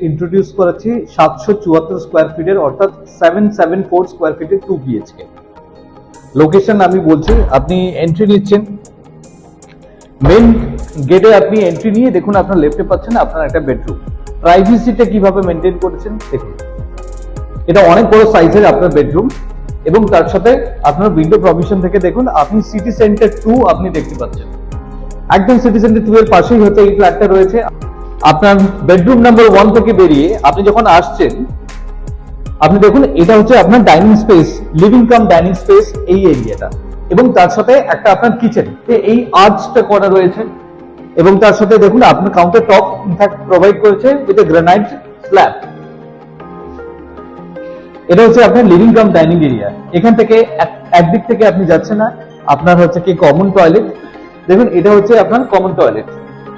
Introduce করেছি 774 square ফিটের অর্থাৎ 774 স্কোয়ার ফিটের 2 BHK। লোকেশন আমি বলছি, আপনি এন্ট্রি নিচ্ছেন, মেন গেটে আপনি এন্ট্রি নিয়ে দেখুন আপনার লেফটে পাচ্ছেন আপনার একটা বেডরুম। প্রাইভেসিটা কিভাবে মেনটেন করেছেন দেখুন, এটা অনেক বড় সাইজের আপনার বেডরুম এবং তার সাথে আপনার উইন্ডো প্রভিশন থেকে দেখুন আপনি সিটি সেন্টার 2 আপনি দেখতে পাচ্ছেন। একদম সিটি সেন্টার 2 এর পাশেই হচ্ছে এই ফ্ল্যাটটা রয়েছে। আপনার বেডরুম নাম্বার 1 থেকে বেরিয়ে আপনি যখন আসছেন, আপনি দেখুন এটা হচ্ছে আপনার dining space, living cum dining space এই এরিয়াটা, এবং তার সাথে একটা আপনার কিচেন, এই আর্চটা করা রয়েছে এবং তার সাথে দেখুন আপনার কাউন্টার টপ ইনফ্যাক্ট প্রোভাইড করেছে উইথ এ গ্রানাইট স্ল্যাব। এটা হচ্ছে আপনার লিভিং কাম ডাইনিং এরিয়া। এখান থেকে একদিক থেকে আপনি যাচ্ছেন না, আপনার হচ্ছে কি কমন টয়লেট। দেখুন এটা হচ্ছে আপনার কমন টয়লেট,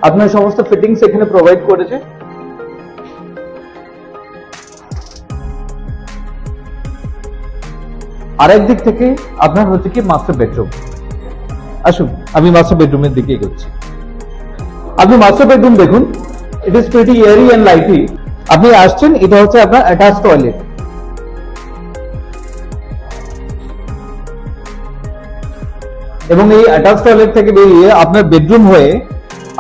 আপনার সমস্ত ফিটিংস এখানে প্রোভাইড করেছে। আরেক দিক থেকে আপনার হচ্ছে কি মাস্টার বেডরুম। আসুন আমি মাস্টার বেডরুমের দিকে এগোচ্ছি। আপনি মাস্টার বেডরুম দেখুন, it is pretty airy and lighty. আপনি আসছেন, এটা হচ্ছে আপনার অ্যাটাচ টয়লেট এবং এই অ্যাটাচ টয়লেট থেকে বেরিয়ে আপনার বেডরুম হয়ে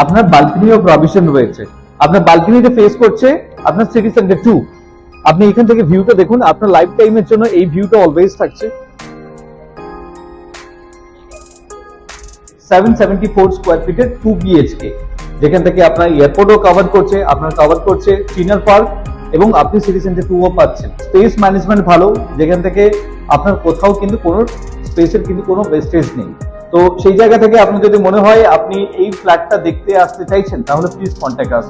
আপনার বালকনিও প্রভিশন রয়েছে। আপনার বালকনিতে ফেস করছে আপনার সিটি সেন্টার 2। আপনি এখান থেকে ভিউটা দেখুন, আপনার লাইফ টাইমের জন্য এই ভিউটা অলওয়েজ থাকছে। 774 স্কোয়ার ফিটের 2 BHK, যেখান থেকে আপনার এয়ারপোর্টও কভার করছে, আপনার কভার করছে চিনার পার্ক এবং আপনি সিটি সেন্টার 2ও পাচ্ছেন। স্পেস ম্যানেজমেন্ট ভালো, যেখান থেকে আপনার কোথাও কিন্তু কোনো স্পেসের কিন্তু কোনো ওয়েস্টেজ নেই। তো সেই জায়গা থেকে আপনার যদি মনে হয় আপনি এই ফ্ল্যাটটা দেখতে আসতে চাইছেন, তাহলে প্লিজ কন্ট্যাক্ট আস।